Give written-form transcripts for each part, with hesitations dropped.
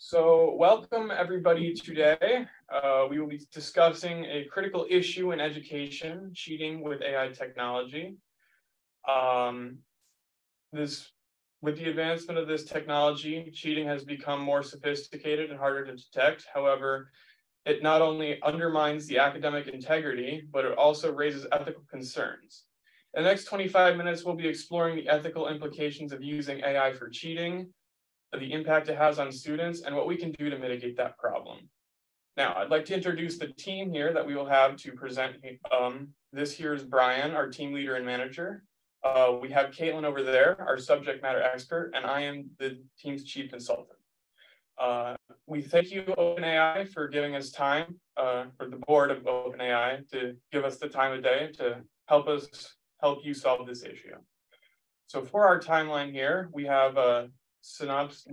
So welcome everybody today. We will be discussing a critical issue in education, cheating with AI technology. With the advancement of this technology, cheating has become more sophisticated and harder to detect. However, it not only undermines the academic integrity, but it also raises ethical concerns. In the next 25 minutes, we'll be exploring the ethical implications of using AI for cheating, the impact it has on students, and what we can do to mitigate that problem. Now, I'd like to introduce the team here that we will have to present. This here is Brian, our team leader and manager. We have Caitlin over there, our subject matter expert, and I am the team's chief consultant. We thank you, OpenAI, for giving us time, or the board of OpenAI, to give us the time of day to help you solve this issue. So for our timeline here, we have a synopsis.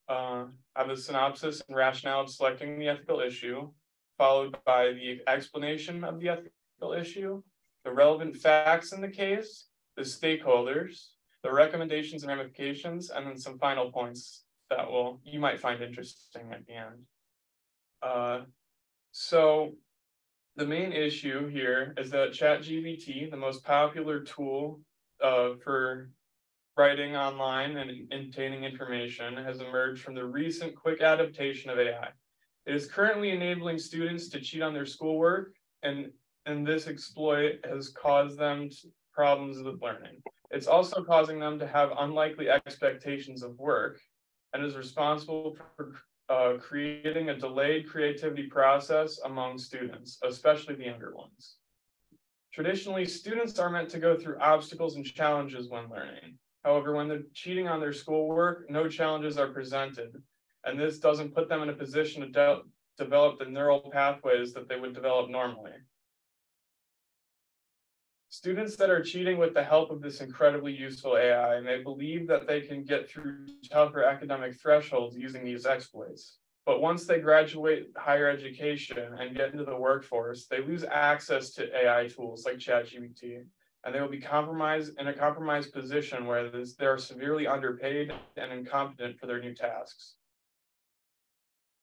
Have a synopsis and rationale of selecting the ethical issue, followed by the explanation of the ethical issue, the relevant facts in the case, the stakeholders, the recommendations and ramifications, and then some final points that you might find interesting at the end. So the main issue here is that ChatGPT, the most popular tool for writing online and obtaining information, has emerged from the recent quick adaptation of AI. It is currently enabling students to cheat on their schoolwork, and this exploit has caused them problems with learning. It's also causing them to have unlikely expectations of work, and is responsible for creating a delayed creativity process among students, especially the younger ones. Traditionally, students are meant to go through obstacles and challenges when learning. However, when they're cheating on their schoolwork, no challenges are presented, and this doesn't put them in a position to develop the neural pathways that they would develop normally. Students that are cheating with the help of this incredibly useful AI may believe that they can get through tougher academic thresholds using these exploits. But once they graduate higher education and get into the workforce, they lose access to AI tools like ChatGPT, and they will be in a compromised position where they're severely underpaid and incompetent for their new tasks.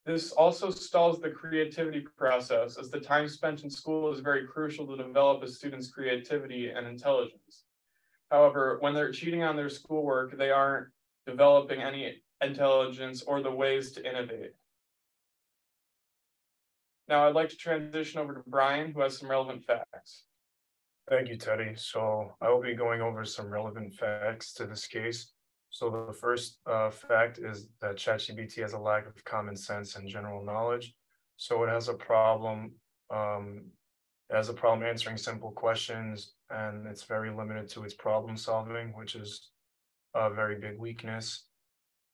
This also stalls the creativity process, as the time spent in school is very crucial to develop a student's creativity and intelligence. However, when they're cheating on their schoolwork, they aren't developing any intelligence or the ways to innovate. Now I'd like to transition over to Brian, who has some relevant facts. Thank you, Teddy. So I will be going over some relevant facts to this case. So the first fact is that ChatGPT has a lack of common sense and general knowledge. So it has a problem. Answering simple questions, and it's very limited to its problem solving, which is a very big weakness.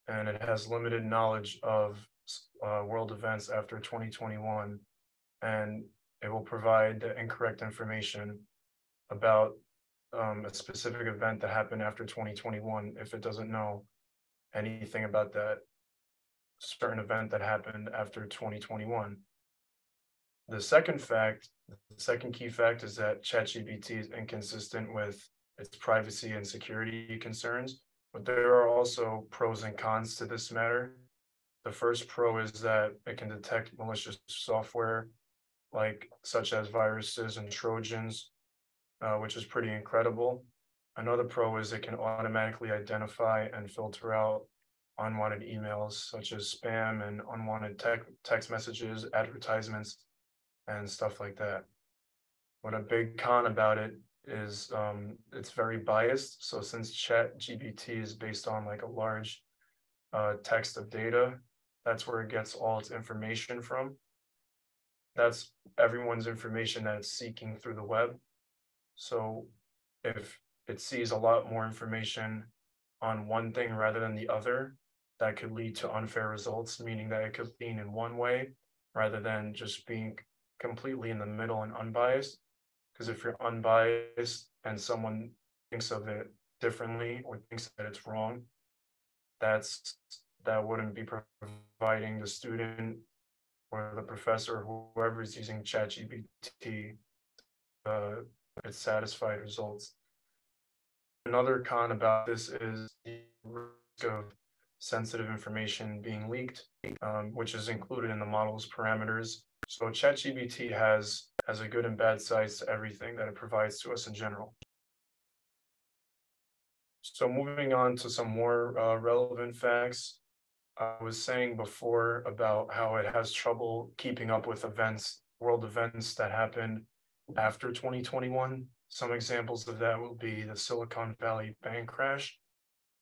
And it has limited knowledge of world events after 2021, and it will provide the incorrect information about a specific event that happened after 2021 if it doesn't know anything about that certain event that happened after 2021. The second key fact is that ChatGPT is inconsistent with its privacy and security concerns, but there are also pros and cons to this matter. The first pro is that it can detect malicious software, such as viruses and Trojans, which is pretty incredible. Another pro is it can automatically identify and filter out unwanted emails, such as spam and unwanted text messages, advertisements, and stuff like that. But a big con about it is it's very biased. So since ChatGPT is based on a large text of data, that's where it gets all its information from. That's everyone's information that it's seeking through the web. So if it sees a lot more information on one thing rather than the other, that could lead to unfair results, meaning that it could lean in one way rather than just being completely in the middle and unbiased. Because if you're unbiased and someone thinks of it differently or thinks that it's wrong, that wouldn't be providing the student or the professor or whoever is using ChatGPT its satisfied results. Another con about this is the risk of sensitive information being leaked, which is included in the model's parameters. So ChatGPT has a good and bad sides to everything that it provides to us in general. So moving on to some more relevant facts, I was saying before about how it has trouble keeping up with events, world events that happened after 2021. Some examples of that will be the Silicon Valley bank crash.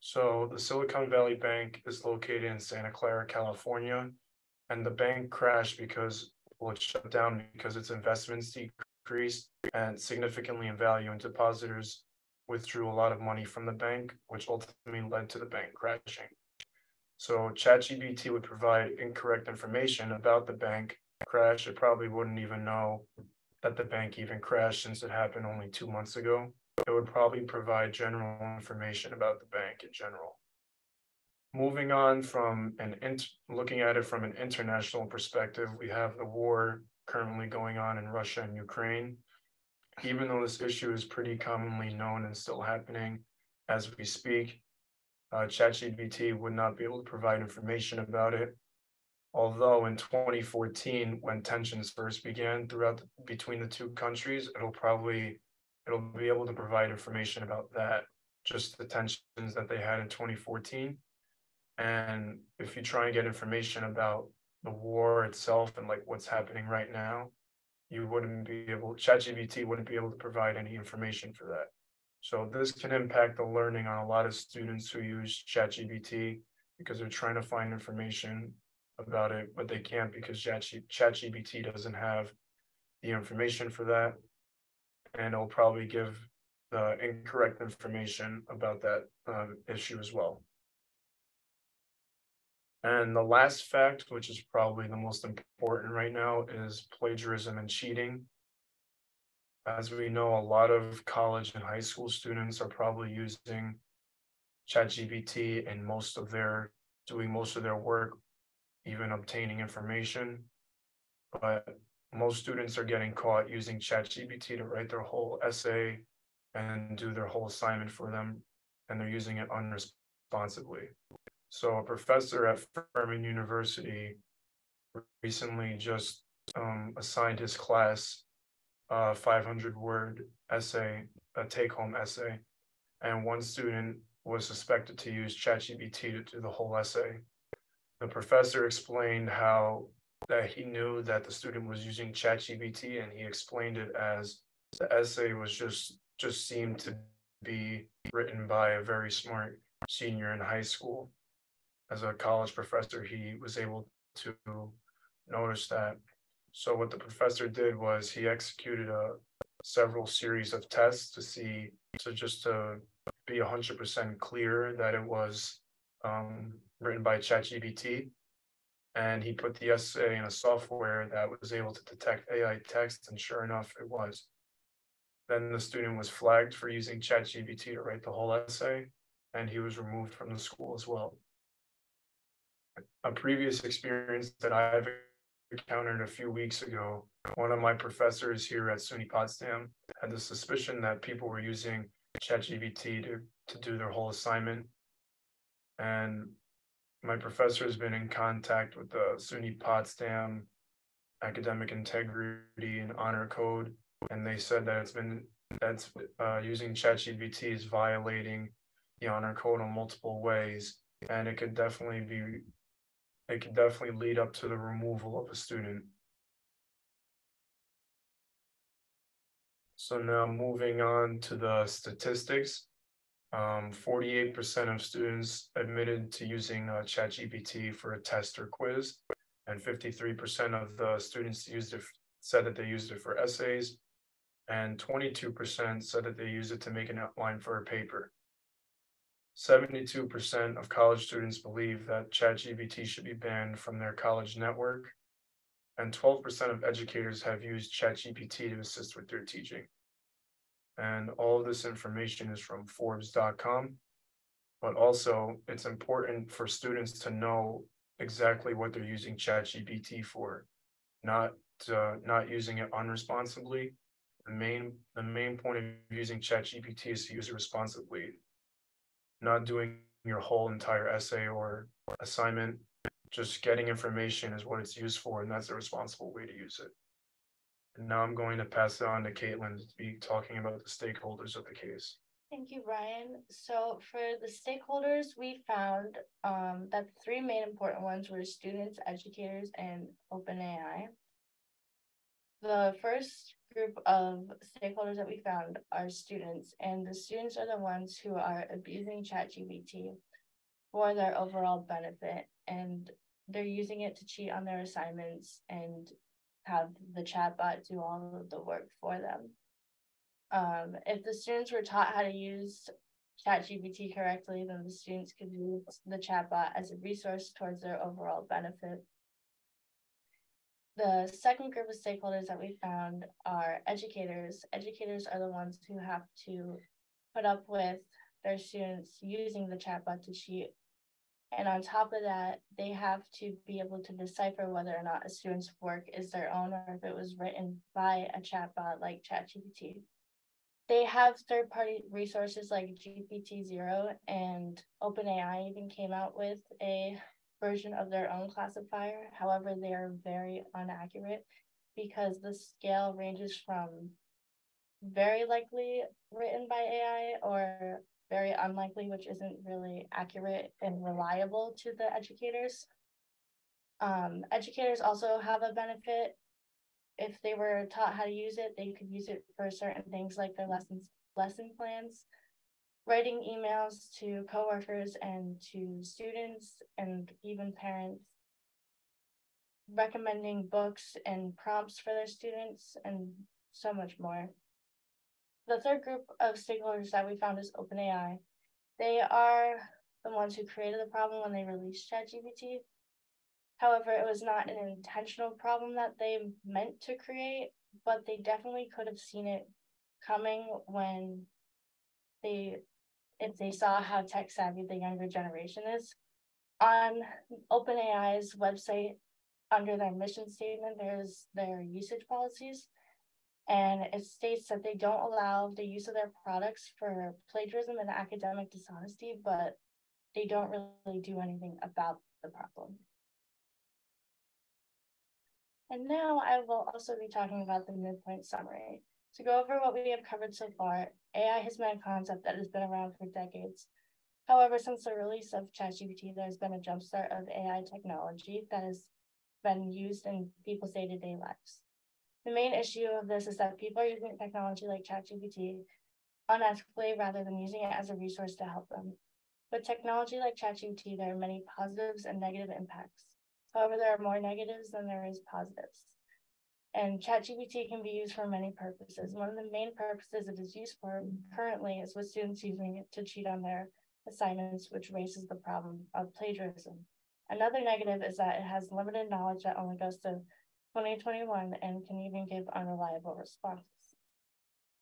So the Silicon Valley Bank is located in Santa Clara, California, and the bank crashed because, well, it shut down because its investments decreased and significantly in value, and depositors withdrew a lot of money from the bank, which ultimately led to the bank crashing. So ChatGPT would provide incorrect information about the bank crash. It probably wouldn't even know that the bank even crashed since it happened only 2 months ago. It would probably provide general information about the bank in general. Moving on from looking at it from an international perspective, we have the war currently going on in Russia and Ukraine. Even though this issue is pretty commonly known and still happening as we speak, ChatGPT would not be able to provide information about it. Although in 2014, when tensions first began between the two countries, it'll be able to provide information about that, just the tensions that they had in 2014. And if you try and get information about the war itself and like what's happening right now, ChatGPT wouldn't be able to provide any information for that. So this can impact the learning on a lot of students who use ChatGPT because they're trying to find information about it, but they can't because ChatGPT doesn't have the information for that, and it'll probably give the incorrect information about that issue as well. And the last fact, which is probably the most important right now, is plagiarism and cheating. As we know, a lot of college and high school students are probably using ChatGPT in doing most of their work, even obtaining information. But most students are getting caught using ChatGPT to write their whole essay and do their whole assignment for them, and they're using it unresponsibly. So a professor at Furman University recently just assigned his class a 500-word essay, a take-home essay, and one student was suspected to use ChatGPT to do the whole essay. The professor explained that he knew that the student was using ChatGPT, and he explained it as the essay was just seemed to be written by a very smart senior in high school. As a college professor, he was able to notice that. So what the professor did was he executed several series of tests to be 100% clear that it was written by ChatGPT. And he put the essay in a software that was able to detect AI text, and sure enough, it was. Then the student was flagged for using ChatGPT to write the whole essay, and he was removed from the school as well. A previous experience that I've encountered a few weeks ago, one of my professors here at SUNY Potsdam had the suspicion that people were using ChatGPT to do their whole assignment. And my professor has been in contact with the SUNY Potsdam Academic Integrity and Honor Code, and they said that using ChatGPT is violating the honor code in multiple ways, and it could definitely lead up to the removal of a student. So now moving on to the statistics, 48% of students admitted to using ChatGPT for a test or quiz, and 53% of the students said that they used it for essays, and 22% said that they used it to make an outline for a paper. 72% of college students believe that ChatGPT should be banned from their college network, and 12% of educators have used ChatGPT to assist with their teaching. And all of this information is from Forbes.com, but also it's important for students to know exactly what they're using ChatGPT for, not using it unresponsibly. The main point of using ChatGPT is to use it responsibly, not doing your whole entire essay or assignment. Just getting information is what it's used for, and that's the responsible way to use it. And now I'm going to pass it on to Caitlin to be talking about the stakeholders of the case. Thank you, Brian. So for the stakeholders, we found that the three main important ones were students, educators, and OpenAI. The first group of stakeholders that we found are students, and the students are the ones who are abusing ChatGPT for their overall benefit, and they're using it to cheat on their assignments and have the chatbot do all of the work for them. If the students were taught how to use ChatGPT correctly, then the students could use the chatbot as a resource towards their overall benefit. The second group of stakeholders that we found are educators. Educators are the ones who have to put up with their students using the chatbot to cheat. And on top of that, they have to be able to decipher whether or not a student's work is their own or if it was written by a chatbot like ChatGPT. They have third-party resources like GPT-0, and OpenAI even came out with a version of their own classifier. However, they are very inaccurate because the scale ranges from very likely written by AI or very unlikely, which isn't really accurate and reliable to the educators. Educators also have a benefit. If they were taught how to use it, they could use it for certain things like their lesson plans, writing emails to coworkers and to students and even parents, recommending books and prompts for their students, and so much more. The third group of stakeholders that we found is OpenAI. They are the ones who created the problem when they released ChatGPT. However, it was not an intentional problem that they meant to create, but they definitely could have seen it coming if they saw how tech savvy the younger generation is. On OpenAI's website, under their mission statement, there's their usage policies, and it states that they don't allow the use of their products for plagiarism and academic dishonesty, but they don't really do anything about the problem. And now I will also be talking about the midpoint summary. To go over what we have covered so far, AI has been a concept that has been around for decades. However, since the release of ChatGPT, there's been a jumpstart of AI technology that has been used in people's day-to-day lives. The main issue of this is that people are using technology like ChatGPT unethically rather than using it as a resource to help them. With technology like ChatGPT, there are many positives and negative impacts. However, there are more negatives than there is positives. And ChatGPT can be used for many purposes. One of the main purposes it is used for currently is with students using it to cheat on their assignments, which raises the problem of plagiarism. Another negative is that it has limited knowledge that only goes to 2021 and can even give unreliable responses.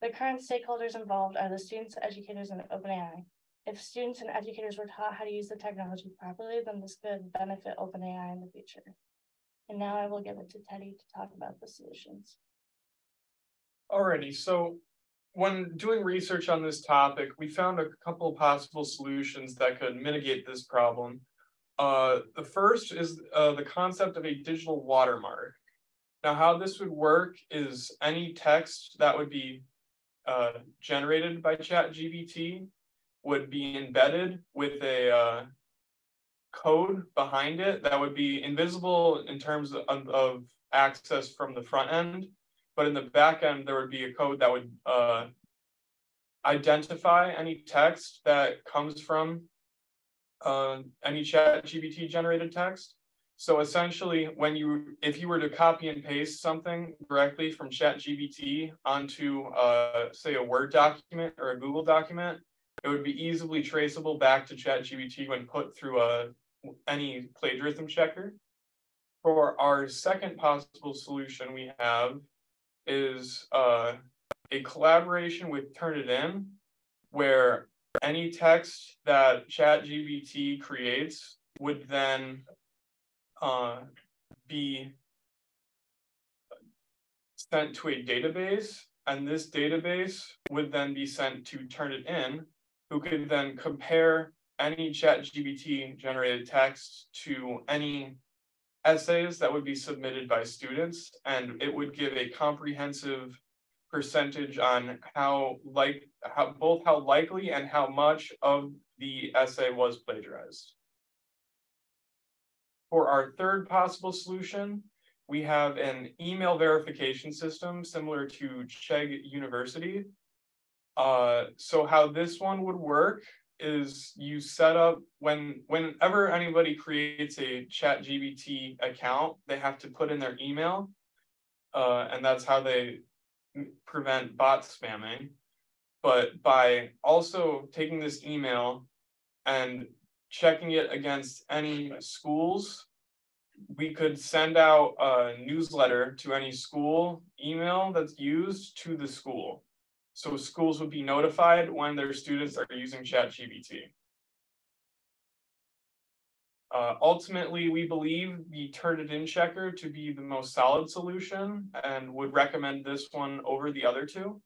The current stakeholders involved are the students, educators, and OpenAI. If students and educators were taught how to use the technology properly, then this could benefit OpenAI in the future. And now I will give it to Teddy to talk about the solutions. Alrighty, so when doing research on this topic, we found a couple of possible solutions that could mitigate this problem. The first is the concept of a digital watermark. Now, how this would work is any text that would be generated by ChatGPT would be embedded with a code behind it that would be invisible in terms of access from the front end, but in the back end, there would be a code that would identify any text that comes from any ChatGPT generated text. So essentially, if you were to copy and paste something directly from ChatGPT onto, say, a Word document or a Google document, it would be easily traceable back to ChatGPT when put through any plagiarism checker. For our second possible solution we have is a collaboration with Turnitin, where any text that ChatGPT creates would then be sent to a database, and this database would then be sent to Turnitin, who could then compare any ChatGPT generated text to any essays that would be submitted by students, and it would give a comprehensive percentage on how likely and how much of the essay was plagiarized. For our third possible solution, we have an email verification system similar to Chegg University. So how this one would work is you set up whenever anybody creates a ChatGPT account, they have to put in their email, and that's how they prevent bot spamming. But by also taking this email and checking it against any schools, we could send out a newsletter to any school email that's used to the school. So schools would be notified when their students are using ChatGPT. Ultimately, we believe the Turnitin checker to be the most solid solution and would recommend this one over the other two.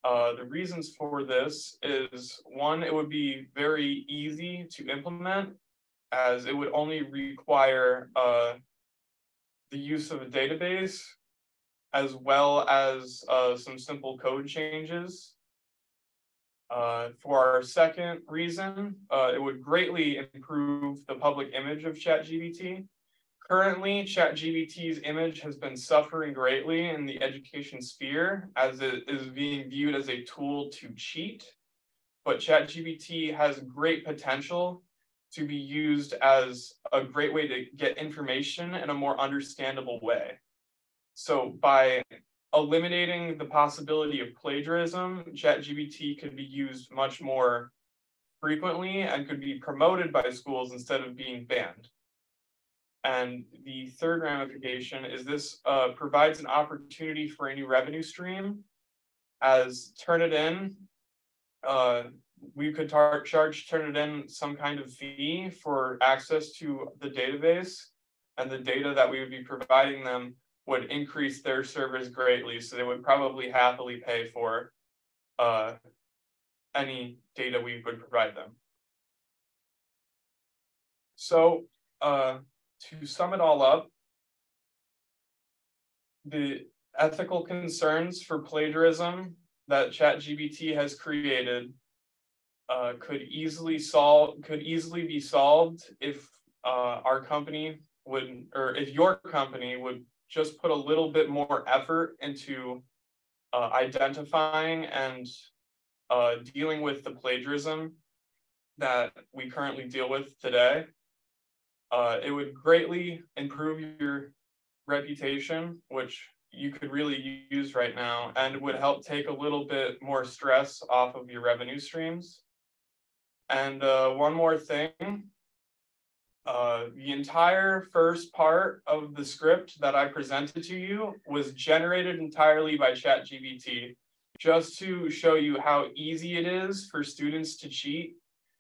The reasons for this is, one, it would be very easy to implement, as it would only require the use of a database as well as some simple code changes. For our second reason, it would greatly improve the public image of ChatGPT. Currently, ChatGPT's image has been suffering greatly in the education sphere as it is being viewed as a tool to cheat, but ChatGPT has great potential to be used as a great way to get information in a more understandable way. So by eliminating the possibility of plagiarism, ChatGPT could be used much more frequently and could be promoted by schools instead of being banned. And the third ramification is this provides an opportunity for a new revenue stream. As Turnitin, we could charge Turnitin some kind of fee for access to the database, and the data that we would be providing them would increase their servers greatly. So they would probably happily pay for any data we would provide them. So to sum it all up, the ethical concerns for plagiarism that ChatGPT has created could easily be solved if our company would, or if your company would just put a little bit more effort into identifying and dealing with the plagiarism that we currently deal with today. It would greatly improve your reputation, which you could really use right now, and would help take a little bit more stress off of your revenue streams. And one more thing, the entire first part of the script that I presented to you was generated entirely by ChatGPT, just to show you how easy it is for students to cheat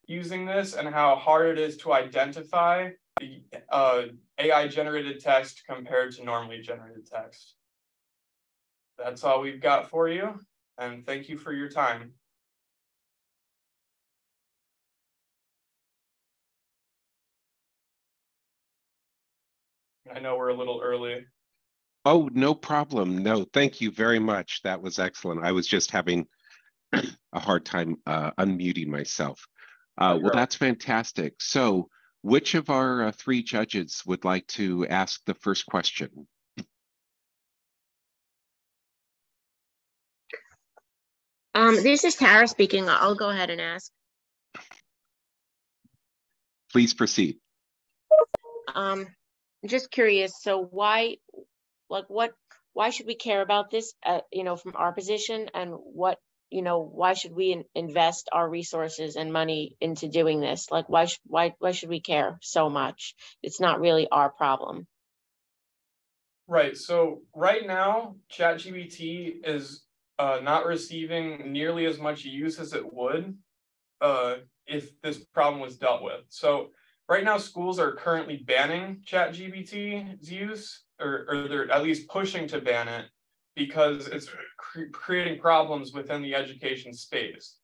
using this and how hard it is to identify the AI generated text compared to normally generated text. That's all we've got for you, and thank you for your time. I know we're a little early. Oh, no problem. No, thank you very much. That was excellent. I was just having a hard time unmuting myself. Well, that's fantastic. So which of our three judges would like to ask the first question? This is Tara speaking. I'll go ahead and ask. Please proceed. Just curious. So why should we care about this? From our position, and why should we invest our resources and money into doing this? Like, why should we care so much? It's not really our problem. Right. So right now, ChatGPT is not receiving nearly as much use as it would if this problem was dealt with. So right now, schools are currently banning ChatGPT's use, or they're at least pushing to ban it, because it's creating problems within the education space.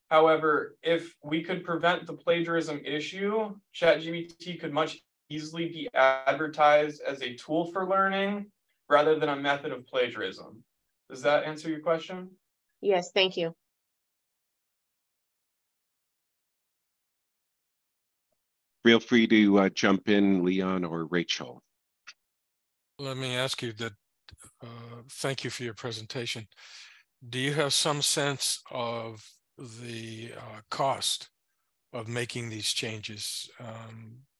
However, if we could prevent the plagiarism issue, ChatGPT could much easily be advertised as a tool for learning rather than a method of plagiarism. Does that answer your question? Yes, thank you. Feel free to jump in, Leon or Rachel. Let me ask you that, thank you for your presentation. Do you have some sense of the cost of making these changes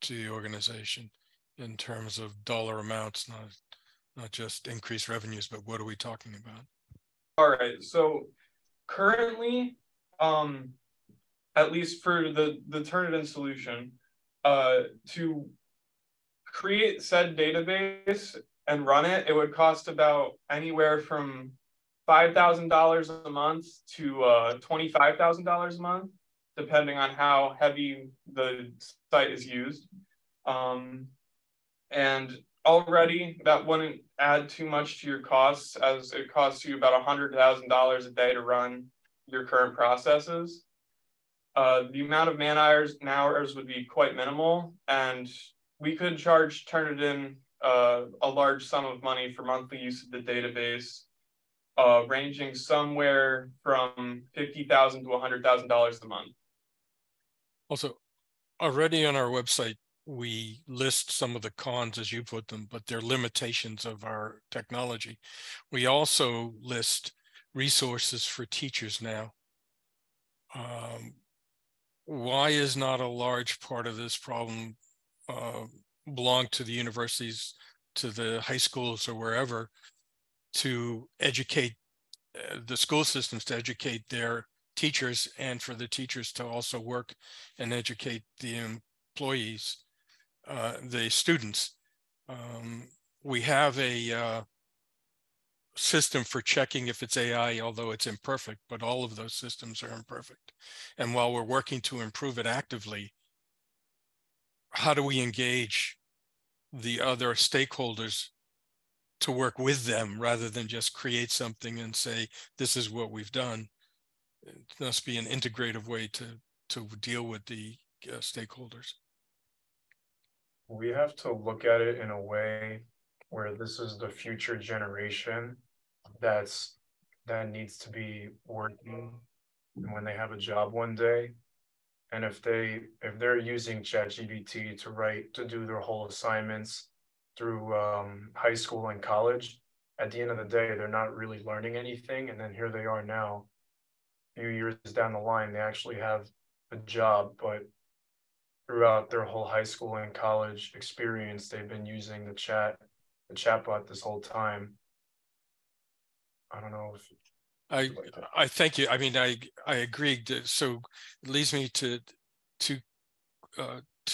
to the organization in terms of dollar amounts, not just increased revenues, but what are we talking about? All right, so currently, at least for the Turnitin solution, to create said database and run it, it would cost about anywhere from $5,000 a month to $25,000 a month, depending on how heavy the site is used. And already that wouldn't add too much to your costs, as it costs you about $100,000 a day to run your current processes. The amount of man hours would be quite minimal, and we could charge Turnitin a large sum of money for monthly use of the database, ranging somewhere from $50,000 to $100,000 a month. Also, already on our website, we list some of the cons as you put them, but they're limitations of our technology. We also list resources for teachers now. Why is not a large part of this problem belong to the universities, to the high schools or wherever, to educate the school systems, to educate their teachers, and for the teachers to also work and educate the employees, the students. We have a system for checking if it's AI, although it's imperfect, but all of those systems are imperfect. And while we're working to improve it actively, how do we engage the other stakeholders to work with them rather than just create something and say, this is what we've done? It must be an integrative way to deal with the stakeholders. We have to look at it in a way where this is the future generation that needs to be working when they have a job one day. And if they're using ChatGPT to do their whole assignments through high school and college, at the end of the day, they're not really learning anything. And then here they are now, a few years down the line, they actually have a job, but throughout their whole high school and college experience, they've been using the chatbot this whole time. I don't know if I thank you. I mean, I agree. So it leads me to two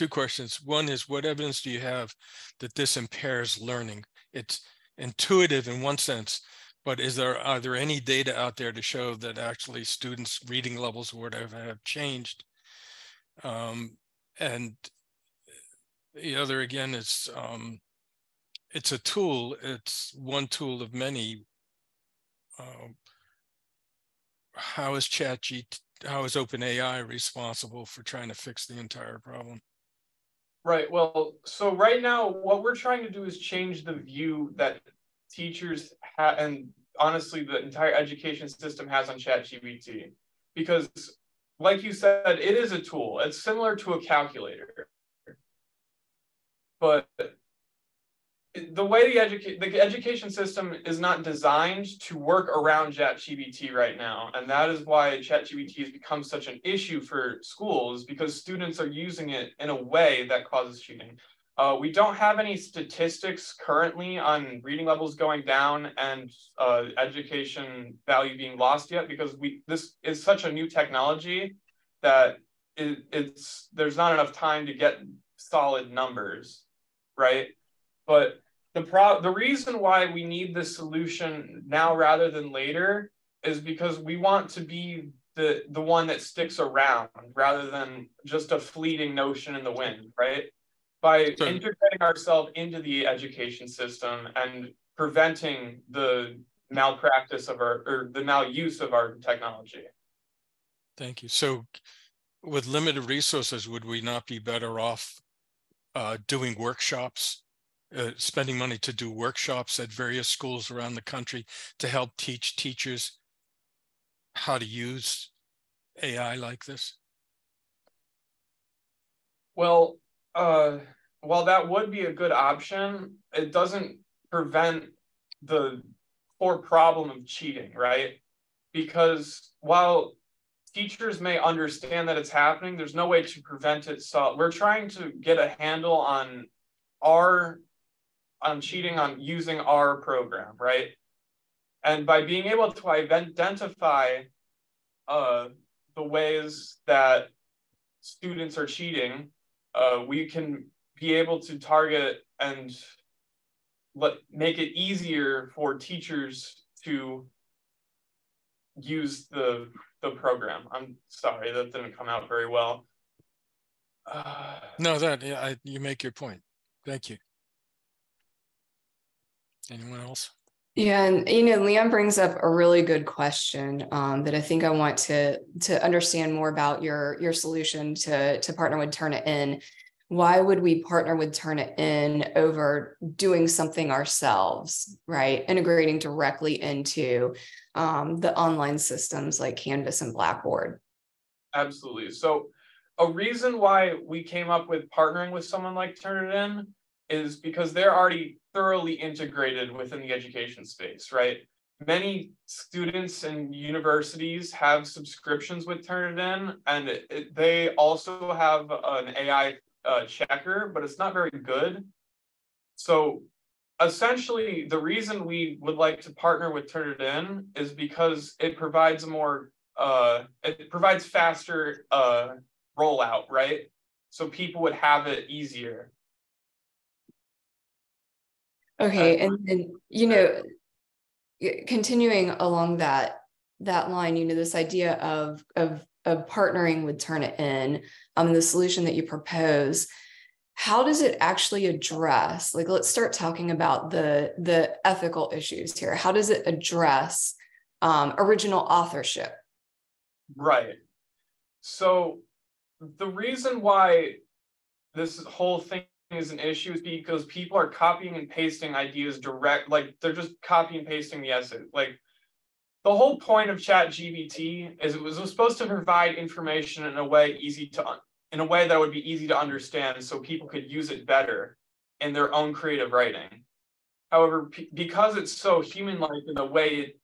questions. One is, what evidence do you have that this impairs learning? It's intuitive in one sense, but are there any data out there to show that actually students' reading levels or whatever have changed? And the other, again, is it's a tool. It's one tool of many. How is OpenAI responsible for trying to fix the entire problem? Right. Well, so right now, what we're trying to do is change the view that teachers have, and honestly, the entire education system has on ChatGPT. Because, like you said, it is a tool. It's similar to a calculator. But the way the education system is not designed to work around ChatGPT right now, and that is why ChatGPT has become such an issue for schools, because students are using it in a way that causes cheating. We don't have any statistics currently on reading levels going down and education value being lost yet, because this is such a new technology that there's not enough time to get solid numbers, right? But the reason why we need this solution now rather than later is because we want to be the one that sticks around rather than just a fleeting notion in the wind, right? By integrating ourselves into the education system and preventing the malpractice of or the maluse of our technology. Thank you. So with limited resources, would we not be better off doing workshops, spending money to do workshops at various schools around the country to help teach teachers how to use AI like this? Well, while that would be a good option, it doesn't prevent the core problem of cheating, right? Because while teachers may understand that it's happening, there's no way to prevent it. So we're trying to get a handle on cheating on using our program, right? And by being able to identify the ways that students are cheating, we can be able to target and make it easier for teachers to use the program. I'm sorry, that didn't come out very well. No, you make your point. Thank you. Anyone else? Yeah, and Leon brings up a really good question that I think I want to understand more about your solution to partner with Turnitin. Why would we partner with Turnitin over doing something ourselves, right? Integrating directly into the online systems like Canvas and Blackboard. Absolutely. So a reason why we came up with partnering with someone like Turnitin is because they're already thoroughly integrated within the education space, right? Many students and universities have subscriptions with Turnitin, and they also have an AI checker, but it's not very good. So essentially, the reason we would like to partner with Turnitin is because it provides faster rollout, right? So people would have it easier. Okay, and continuing along that line, this idea of partnering with Turnitin, the solution that you propose, how does it actually address, like, let's start talking about the ethical issues here. How does it address original authorship? Right. So the reason why this whole thing is an issue is because people are copying and pasting ideas like they're just copy and pasting the essay. Like, the whole point of ChatGPT is it was supposed to provide information in a way that would be easy to understand, so people could use it better in their own creative writing. However, because it's so human-like in the way it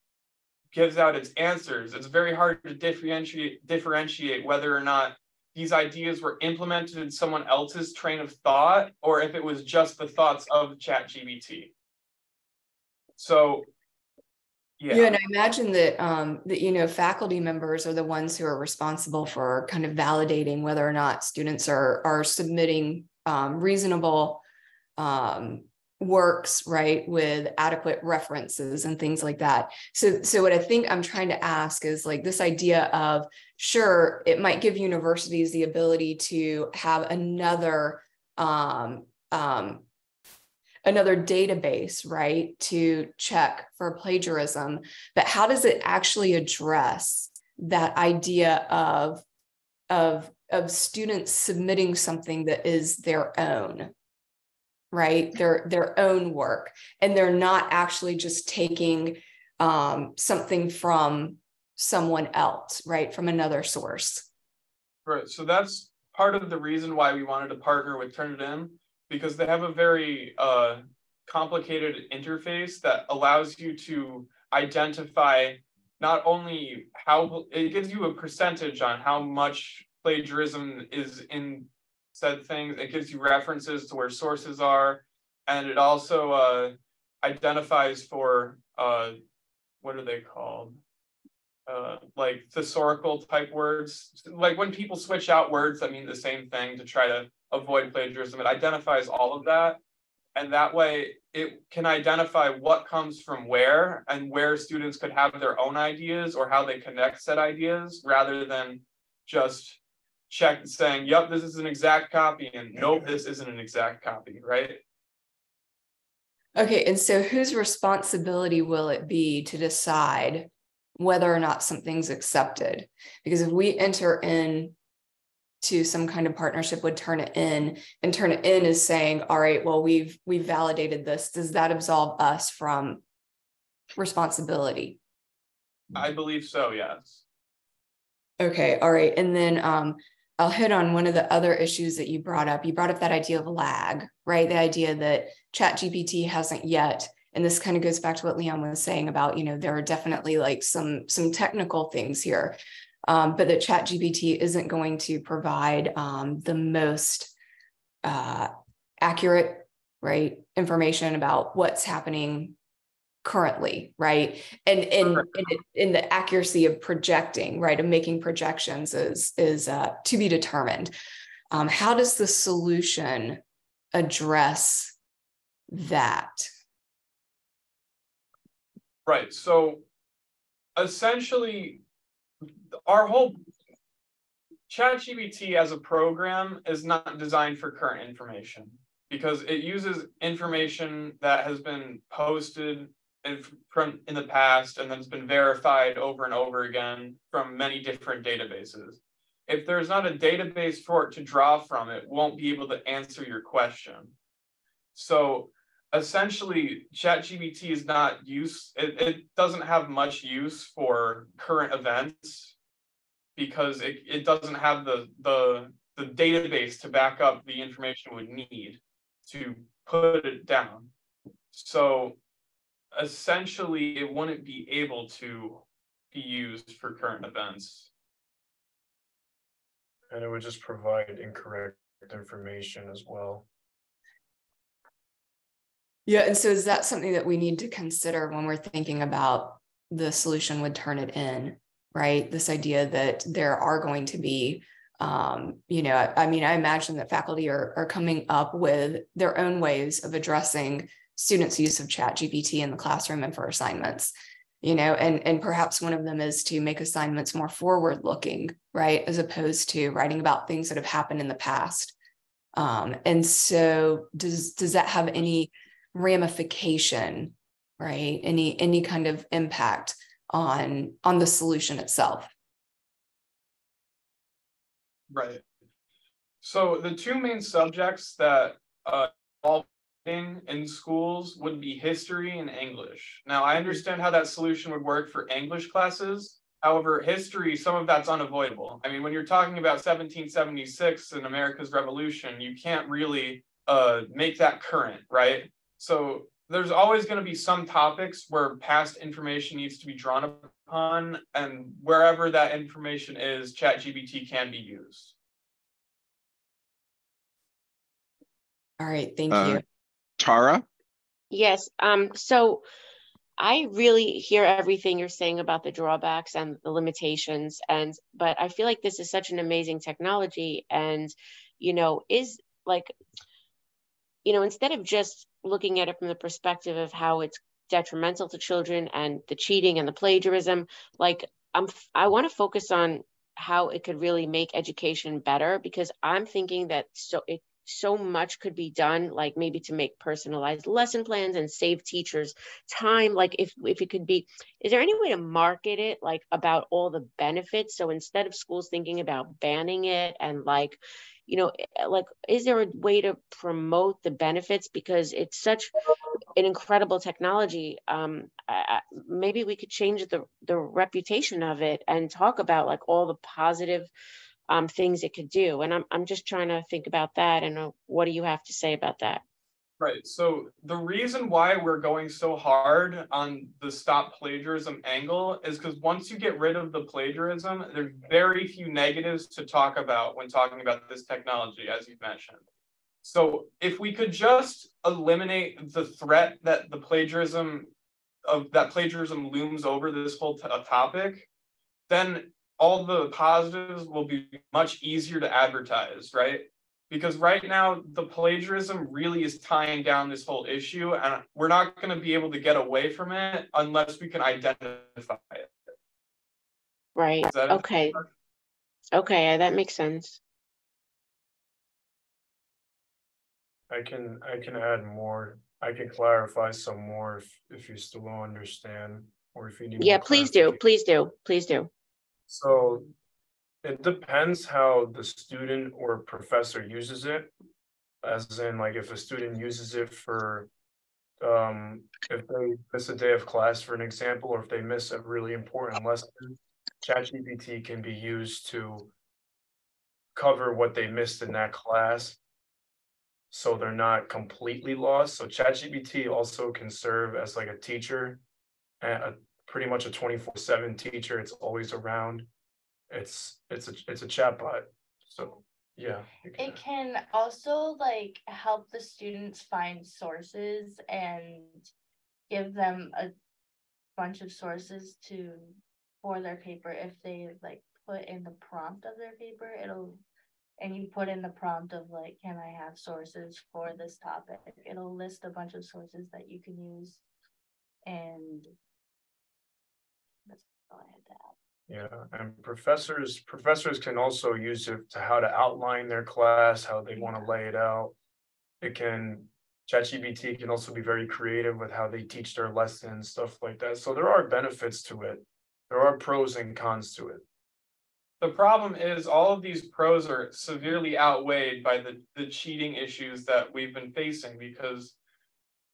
gives out its answers, it's very hard to differentiate whether or not these ideas were implemented in someone else's train of thought or if it was just the thoughts of ChatGPT. So, yeah, and I imagine that faculty members are the ones who are responsible for kind of validating whether or not students are submitting reasonable works, right, with adequate references and things like that. So what I think I'm trying to ask is, like, this idea of, sure, it might give universities the ability to have another database, right, to check for plagiarism, but how does it actually address that idea of students submitting something that is their own, right, their own work, and they're not actually just taking something from someone else, right, from another source? right. So that's part of the reason why we wanted to partner with Turnitin, because they have a very complicated interface that allows you to identify not only how it gives you a percentage on how much plagiarism is in said things, it gives you references to where sources are, and it also identifies for what are they called? Like thesaurical type words. Like when people switch out words that mean the same thing to try to avoid plagiarism, it identifies all of that. And that way it can identify what comes from where and where students could have their own ideas or how they connect said ideas, rather than just saying, yep, this is an exact copy, and nope, this isn't an exact copy, right? Okay, and so whose responsibility will it be to decide whether or not something's accepted. Because if we enter in to some kind of partnership with Turnitin, and Turnitin is saying, all right, well, we've validated this, does that absolve us from responsibility? I believe so, yes. Okay, all right. And then I'll hit on one of the other issues that you brought up. You brought up that idea of lag, right? The idea that ChatGPT hasn't yet, and this kind of goes back to what Leon was saying about, there are definitely like some technical things here, but that ChatGPT isn't going to provide the most accurate, right, information about what's happening currently, right? And in the accuracy of projecting, right, of making projections is to be determined. How does the solution address that? Right. So essentially, our whole ChatGPT as a program is not designed for current information because it uses information that has been posted in the past and then it's been verified over and over again from many different databases. If there's not a database for it to draw from, it won't be able to answer your question. So essentially, ChatGPT is not it doesn't have much use for current events because it doesn't have the database to back up the information it would need to put it down. So essentially, it wouldn't be able to be used for current events. And it would just provide incorrect information as well. Yeah, and so is that something that we need to consider when we're thinking about the solution with Turnitin, right? This idea that there are going to be, I imagine that faculty are coming up with their own ways of addressing students' use of ChatGPT in the classroom and for assignments, and perhaps one of them is to make assignments more forward-looking, right, as opposed to writing about things that have happened in the past. And so does that have any ramification, right? Any kind of impact on the solution itself? Right. So the two main subjects that all in schools would be history and English. Now, I understand how that solution would work for English classes. However, history, some of that's unavoidable. I mean, when you're talking about 1776 and America's Revolution, you can't really make that current, right? So there's always going to be some topics where past information needs to be drawn upon, and wherever that information is, ChatGPT can be used. All right, thank you. Tara? Yes. So I really hear everything you're saying about the drawbacks and the limitations, but I feel like this is such an amazing technology, and is like, instead of just looking at it from the perspective of how it's detrimental to children and the cheating and the plagiarism, like I want to focus on how it could really make education better, because I'm thinking that so much could be done, like maybe to make personalized lesson plans and save teachers time. Like if it could be, is there any way to market it, like about all the benefits? So instead of schools thinking about banning it and like is there a way to promote the benefits, because it's such an incredible technology? Maybe we could change the reputation of it and talk about like all the positive things it could do. And I'm just trying to think about that. And what do you have to say about that? Right. So the reason why we're going so hard on the stop plagiarism angle is because once you get rid of the plagiarism, there's very few negatives to talk about when talking about this technology, as you've mentioned. So if we could just eliminate the threat that plagiarism looms over this whole topic, then all the positives will be much easier to advertise, right? Because right now, the plagiarism really is tying down this whole issue, and we're not going to be able to get away from it unless we can identify it. Right. Okay. Okay, that makes sense. I can add more. I can clarify some more if you still don't understand. or if you need Yeah, more please do, clarification. please do. So it depends how the student or professor uses it. As in, like, if a student uses it for, if they miss a day of class, for an example, or if they miss a really important lesson, ChatGPT can be used to cover what they missed in that class, so they're not completely lost. So ChatGPT also can serve as like a teacher, pretty much a 24/7 teacher. It's always around. It's a chatbot. So yeah. It can also like help the students find sources and give them a bunch of sources for their paper. If they like put in the prompt of their paper, and you put in the prompt of like, can I have sources for this topic? It'll list a bunch of sources that you can use, and that's all I had to add. Yeah, and professors can also use it to how to outline their class, how they want to lay it out. ChatGPT can also be very creative with how they teach their lessons, stuff like that. So there are benefits to it. There are pros and cons to it. The problem is all of these pros are severely outweighed by the cheating issues that we've been facing, because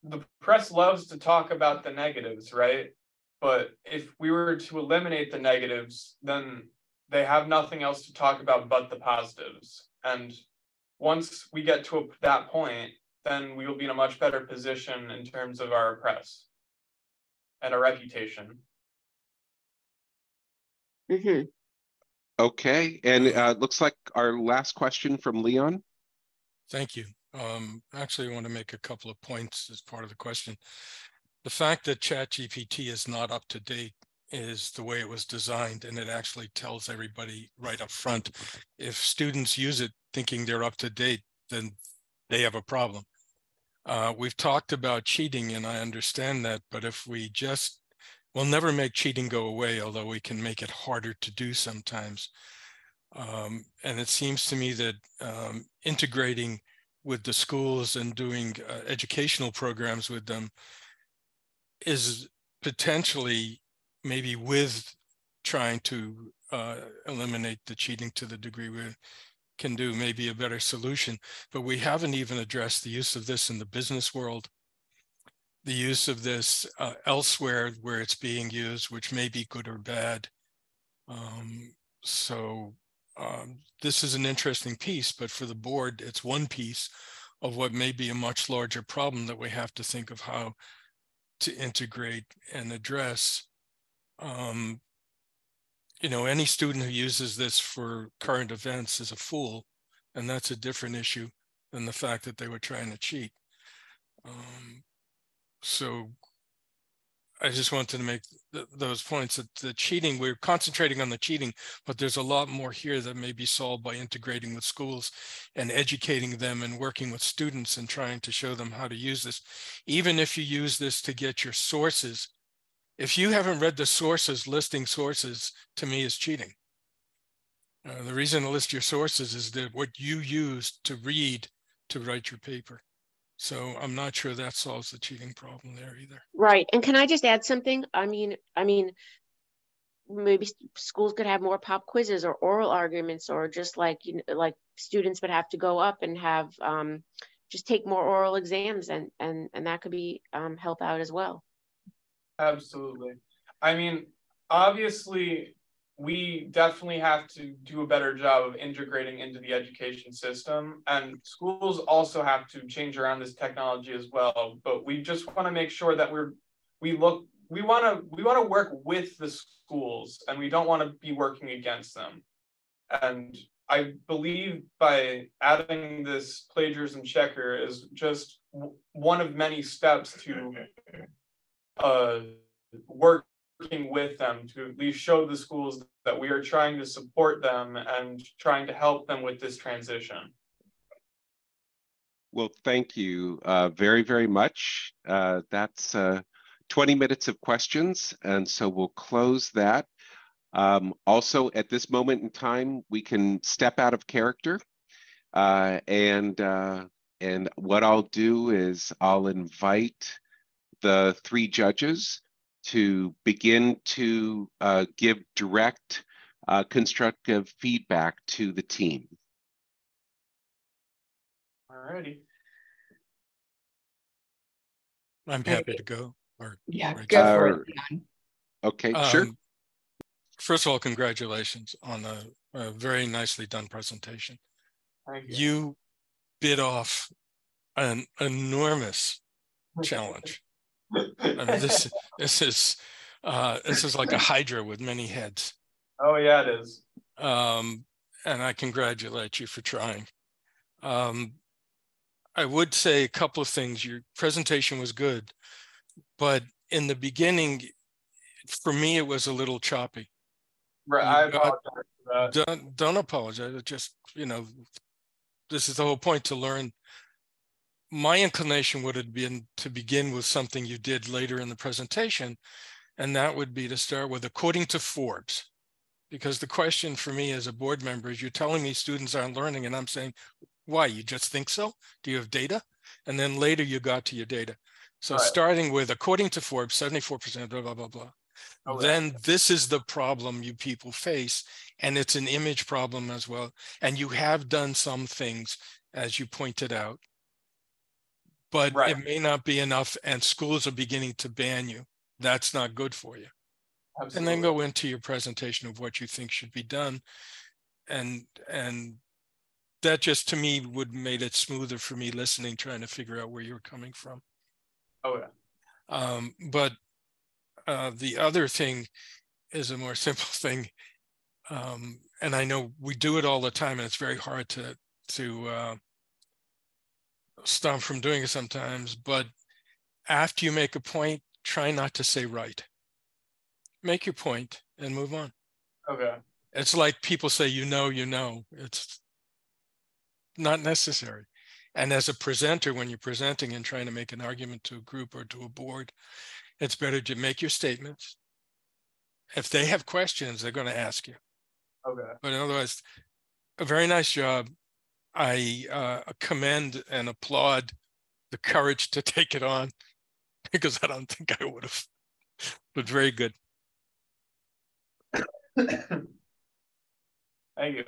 the press loves to talk about the negatives, right? But if we were to eliminate the negatives, then they have nothing else to talk about but the positives. And once we get to that point, then we will be in a much better position in terms of our press and our reputation. Mm-hmm. Okay, and it looks like our last question from Leon. Thank you. Actually, I want to make a couple of points as part of the question. The fact that ChatGPT is not up to date is the way it was designed, and it actually tells everybody right up front. If students use it thinking they're up to date, then they have a problem. We've talked about cheating, and I understand that, but if we'll never make cheating go away, although we can make it harder to do sometimes. And it seems to me that integrating with the schools and doing educational programs with them is potentially, maybe with trying to eliminate the cheating to the degree we can do, maybe a better solution. But we haven't even addressed the use of this in the business world, the use of this elsewhere where it's being used, which may be good or bad. This is an interesting piece, but for the board, it's one piece of what may be a much larger problem that we have to think of how to integrate and address. Any student who uses this for current events is a fool, and that's a different issue than the fact that they were trying to cheat. So I just wanted to make those points that the cheating, we're concentrating on the cheating, but there's a lot more here that may be solved by integrating with schools and educating them and working with students and trying to show them how to use this. Even if you use this to get your sources, if you haven't read the sources, listing sources to me is cheating. The reason to list your sources is that what you used to read to write your paper. So I'm not sure that solves the cheating problem there either. Right. And can I just add something? I mean, maybe schools could have more pop quizzes or oral arguments, or just like, like students would have to go up and have just take more oral exams, and that could be help out as well. Absolutely. I mean, obviously, we definitely have to do a better job of integrating into the education system, and schools also have to change around this technology as well. But we just want to make sure that we want to work with the schools, and we don't want to be working against them. And I believe by adding this plagiarism checker is just one of many steps to working with them to at least show the schools that we are trying to support them and trying to help them with this transition. Well, thank you very, very much. That's 20 minutes of questions, and so we'll close that. Also, at this moment in time, we can step out of character, and what I'll do is I'll invite the three judges to begin to give direct constructive feedback to the team. Alrighty. I'm happy to go. Or Yeah, Rachel. go for it, Leon. Okay, sure. First of all, congratulations on a very nicely done presentation. Thank you. You bit off an enormous challenge. I mean, this is like a hydra with many heads. Oh yeah, it is. And I congratulate you for trying. I would say a couple of things. Your presentation was good, but in the beginning, for me, it was a little choppy. Right, I apologize for that. Don't apologize. It just, this is the whole point, to learn. My inclination would have been to begin with something you did later in the presentation, and that would be to start with according to Forbes. Because the question for me as a board member is, you're telling me students aren't learning, and I'm saying, why? You just think so? Do you have data? And then later you got to your data. So starting with according to Forbes, 74%, blah, blah, blah, blah. Oh, Then this is the problem you people face, and it's an image problem as well. And you have done some things, as you pointed out, but it may not be enough, and schools are beginning to ban you. That's not good for you. Absolutely. And then go into your presentation of what you think should be done. And that just, to me, would made it smoother for me listening, trying to figure out where you're coming from. Oh yeah. But the other thing is a more simple thing. And I know we do it all the time, and it's very hard to stop from doing it sometimes, but after you make a point, try not to say right. Make your point and move on. Okay. It's like people say, it's not necessary. And as a presenter, when you're presenting and trying to make an argument to a group or to a board, it's better to make your statements. If they have questions, they're going to ask you. Okay. But otherwise, a very nice job. I commend and applaud the courage to take it on, because I don't think I would have, but very good. Thank you.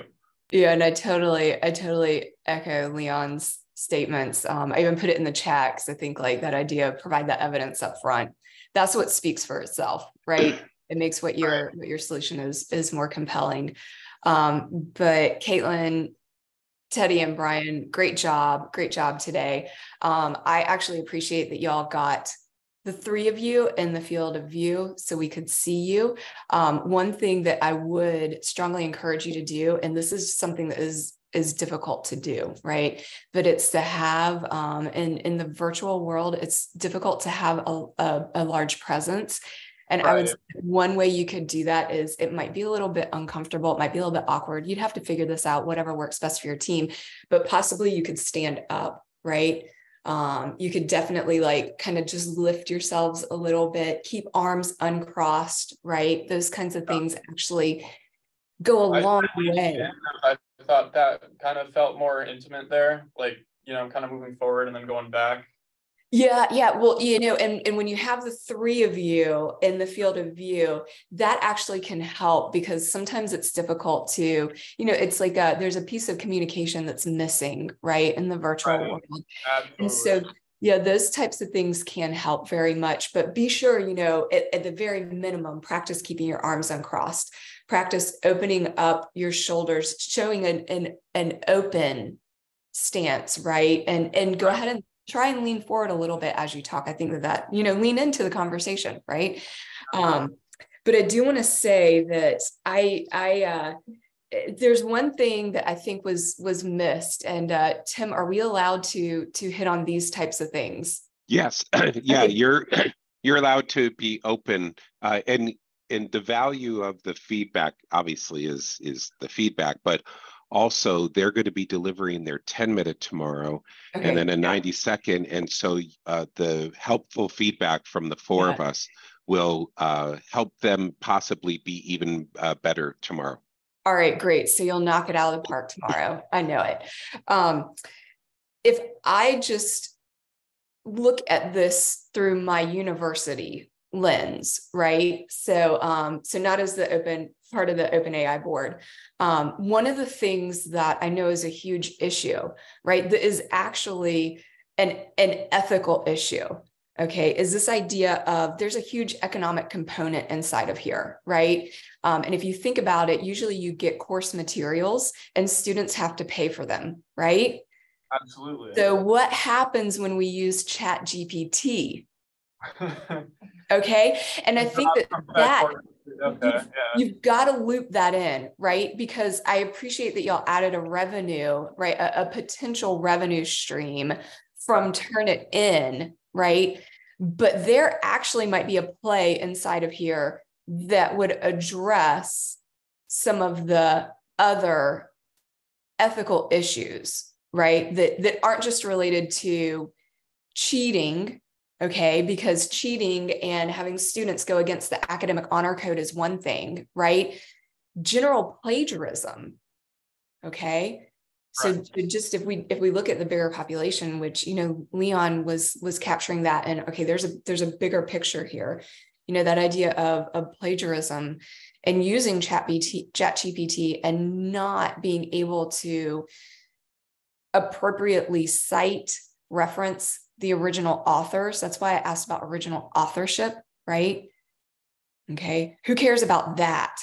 Yeah, and I totally echo Leon's statements. I even put it in the chat because I think like that idea of provide that evidence up front. That's what speaks for itself, right? It makes what your solution is more compelling. But Caitlin, Teddy, and Brian, great job today. I actually appreciate that y'all got the three of you in the field of view so we could see you. One thing that I would strongly encourage you to do, and this is something that is difficult to do, right? But it's to have, in the virtual world, it's difficult to have a large presence. And I would say one way you could do that is, it might be a little bit uncomfortable. It might be a little bit awkward. You'd have to figure this out, whatever works best for your team, but possibly you could stand up, right? You could definitely like kind of just lift yourselves a little bit, keep arms uncrossed, right? Those kinds of things actually go a long way. I thought that kind of felt more intimate there, like, kind of moving forward and then going back. Yeah. Well, and when you have the three of you in the field of view, that actually can help, because sometimes it's difficult to, it's like there's a piece of communication that's missing, right, in the virtual world. Absolutely. And so, yeah, those types of things can help very much. But be sure, at the very minimum, practice keeping your arms uncrossed. Practice opening up your shoulders, showing an open stance, right? And go ahead and try and lean forward a little bit as you talk. I think that, lean into the conversation, right? But I do want to say that there's one thing that I think was missed. And Tim, are we allowed to hit on these types of things? Yes. Yeah, okay. You're allowed to be open. And the value of the feedback obviously is the feedback, but also they're going to be delivering their 10-minute tomorrow, okay, and then a 90-second. And so the helpful feedback from the four of us will help them possibly be even better tomorrow. All right, great. So you'll knock it out of the park tomorrow. I know it. If I just look at this through my university lens, right? So, so not as the open part of the OpenAI board. One of the things that I know is a huge issue, right, that is actually an ethical issue, okay, is this idea of there's a huge economic component inside of here, right? And if you think about it, usually you get course materials and students have to pay for them, right? Absolutely. So what happens when we use Chat GPT? Okay. And I think that you've got to loop that in, right? Because I appreciate that y'all added a revenue, right? A potential revenue stream from Turnitin, right? But there actually might be a play inside of here that would address some of the other ethical issues, right? That aren't just related to cheating, okay? Because cheating and having students go against the academic honor code is one thing, right? General plagiarism, okay? So right. Just if we look at the bigger population, which, you know, Leon was capturing that, and okay, there's a bigger picture here, you know, that idea of plagiarism and using ChatGPT and not being able to appropriately cite, reference the original authors. That's why I asked about original authorship, right? Okay, who cares about that?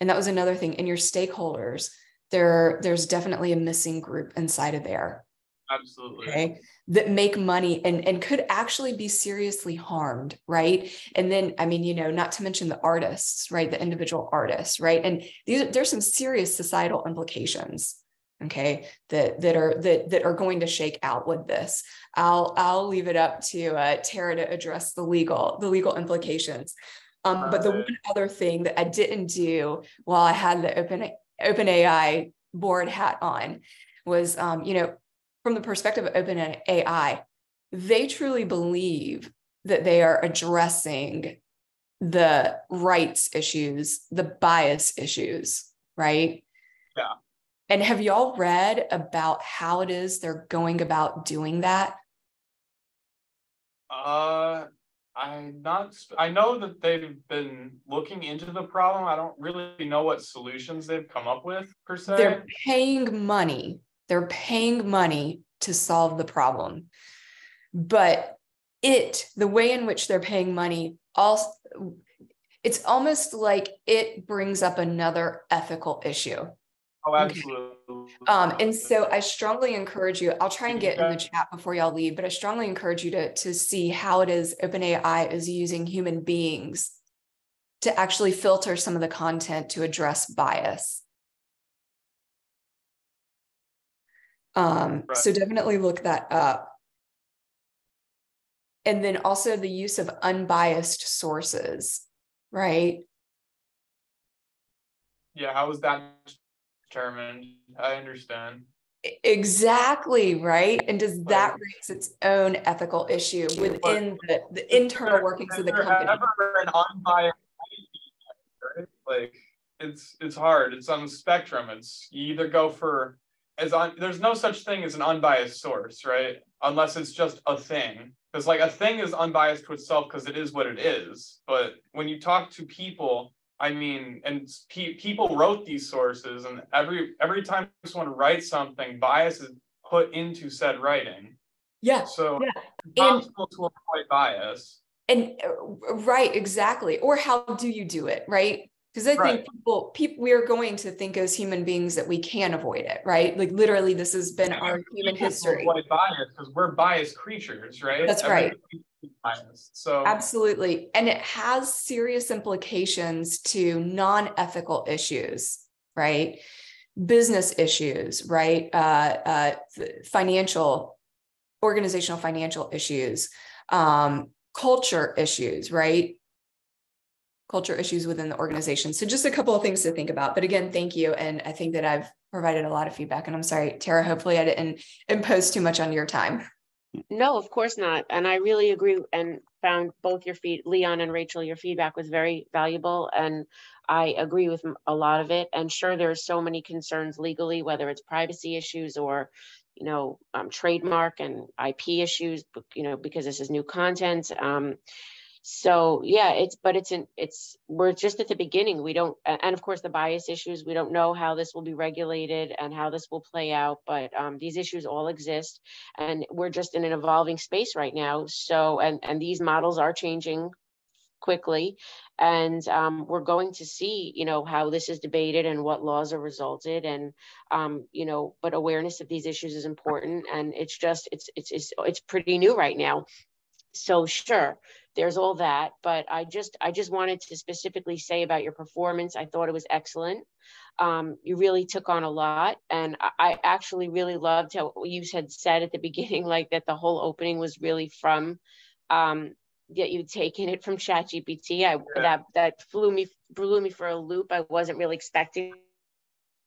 And that was another thing. In your stakeholders, there's definitely a missing group inside of there. Absolutely. Okay, that make money and could actually be seriously harmed, right? And then, I mean, you know, not to mention the artists, right? The individual artists, right? And there's some serious societal implications, okay, that are going to shake out with this. I'll leave it up to Tara to address the legal implications. But the one other thing that I didn't do while I had the OpenAI board hat on was, you know, from the perspective of OpenAI, they truly believe that they are addressing the rights issues, the bias issues, right? Yeah. And have y'all read about how it is they're going about doing that? I know that they've been looking into the problem. I don't really know what solutions they've come up with per se. They're paying money. They're paying money to solve the problem. But the way in which they're paying money, also, it's almost like it brings up another ethical issue. Oh, absolutely. Okay. And so I strongly encourage you, I'll try and get in the chat before y'all leave, but I strongly encourage you to see how it is OpenAI is using human beings to actually filter some of the content to address bias. So definitely look that up. And then also the use of unbiased sources, right? Yeah, how is that determined? I understand. Exactly, right? And does that raise its own ethical issue within the internal workings of the company? Ever an unbiased, right? Like it's hard. It's on the spectrum. You either go for there's no such thing as an unbiased source, right? Unless it's just a thing. Because like a thing is unbiased to itself because it is what it is. But when you talk to people, I mean, and people wrote these sources, and every time someone writes something, bias is put into said writing. Yeah. So yeah. It's possible to avoid bias. And right, exactly. Or how do you do it, right? Because I think people, we are going to think as human beings that we can avoid it, right? Like literally, this has been our human history. Avoid bias because we're biased creatures, right? That's right. Biased, so absolutely, and it has serious implications to non-ethical issues, right? Business issues, right? Organizational financial issues, culture issues, right? Culture issues within the organization. So just a couple of things to think about. But again, thank you. And I think that I've provided a lot of feedback. And I'm sorry, Tara, hopefully I didn't impose too much on your time. No, of course not. And I really agree and found both Leon and Rachel, your feedback was very valuable. And I agree with a lot of it. And sure, there are so many concerns legally, whether it's privacy issues or, you know, trademark and IP issues, you know, because this is new content. So yeah, we're just at the beginning. We don't, and of course the bias issues, we don't know how this will be regulated and how this will play out, but these issues all exist, and we're just in an evolving space right now. So, and these models are changing quickly, and we're going to see, how this is debated and what laws are resulted, and but awareness of these issues is important, and it's pretty new right now. So sure, there's all that, but I just wanted to specifically say about your performance. I thought it was excellent. You really took on a lot, and I actually really loved how you had said at the beginning, like that the whole opening was really from that you'd taken it from ChatGPT. That blew me for a loop. I wasn't really expecting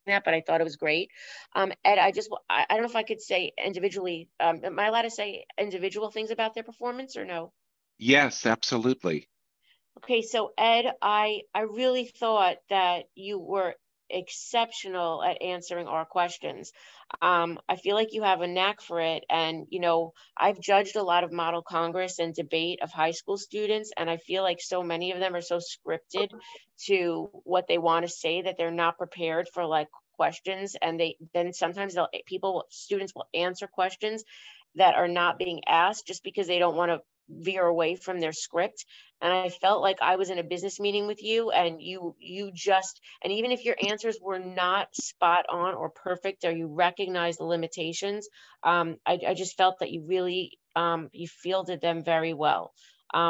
that, but I thought it was great. Ed, I don't know if I could say individually, am I allowed to say individual things about their performance or no? Yes, absolutely. Okay, so Ed, I really thought that you were exceptional at answering our questions. I feel like you have a knack for it. And, I've judged a lot of model Congress and debate of high school students, and I feel like so many of them are so scripted to what they want to say that they're not prepared for like questions. And then sometimes students will answer questions that are not being asked just because they don't want to veer away from their script. And I felt like I was in a business meeting with you, and and even if your answers were not spot on or perfect, or you recognize the limitations, I just felt that you really, you fielded them very well.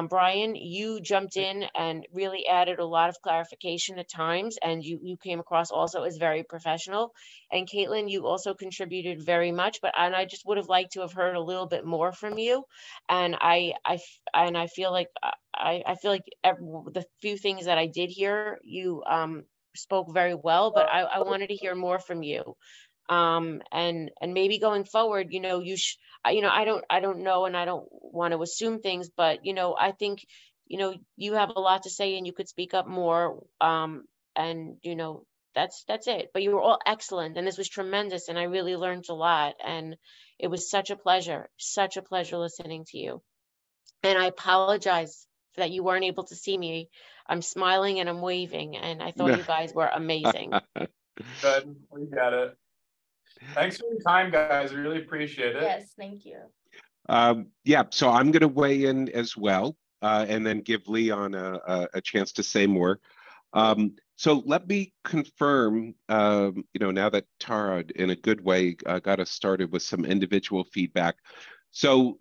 Brian, you jumped in and really added a lot of clarification at times, and you came across also as very professional. And Caitlin, you also contributed very much, and I just would have liked to have heard a little bit more from you. And I feel like the few things that I did hear, you spoke very well, but I wanted to hear more from you. And maybe going forward, I don't know, and I don't want to assume things, but I think you have a lot to say, and you could speak up more. And that's it. But you were all excellent, and this was tremendous, and I really learned a lot, and it was such a pleasure listening to you. And I apologize that you weren't able to see me. I'm smiling and I'm waving, and I thought you guys were amazing. Good, we got it. Thanks for your time, guys. I really appreciate it. Yes, thank you. Yeah, so I'm going to weigh in as well, and then give Leon a chance to say more. So let me confirm, now that Tara, in a good way, got us started with some individual feedback. So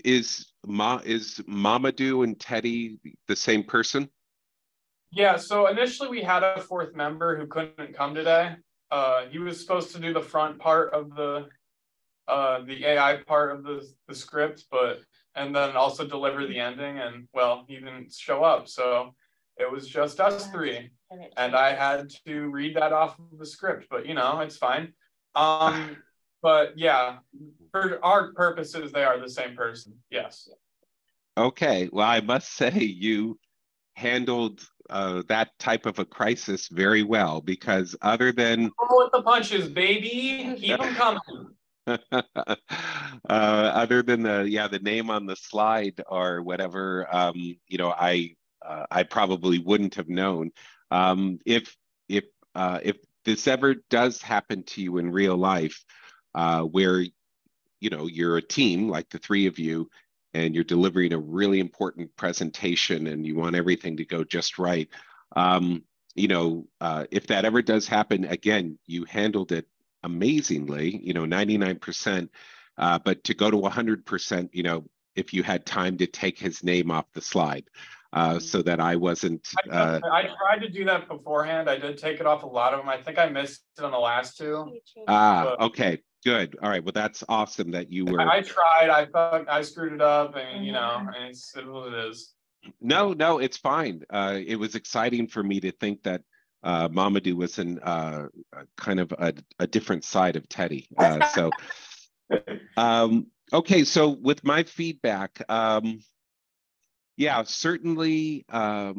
is Mamadou and Teddy the same person? Yeah, so initially we had a fourth member who couldn't come today. He was supposed to do the front part of the AI part of the script, and then also deliver the ending, and well, he didn't show up, so it was just us three, and I had to read that off of the script, but it's fine. But yeah, for our purposes, they are the same person. Yes. Okay, well, I must say you handled that type of a crisis very well, because other than with the punches, baby, keep them coming. Other than the name on the slide or whatever, I probably wouldn't have known. If this ever does happen to you in real life, where you're a team like the three of you, and you're delivering a really important presentation, and you want everything to go just right. If that ever does happen again, you handled it amazingly, 99%, but to go to 100%, if you had time to take his name off the slide, so that I wasn't. I tried to do that beforehand. I did take it off a lot of them. I think I missed it on the last two. Okay, good. All right. Well, that's awesome that you were. I tried. I thought I screwed it up, and and it's what it is. No, it's fine. It was exciting for me to think that Mamadou was in kind of a different side of Teddy. Okay, so with my feedback, yeah, certainly, I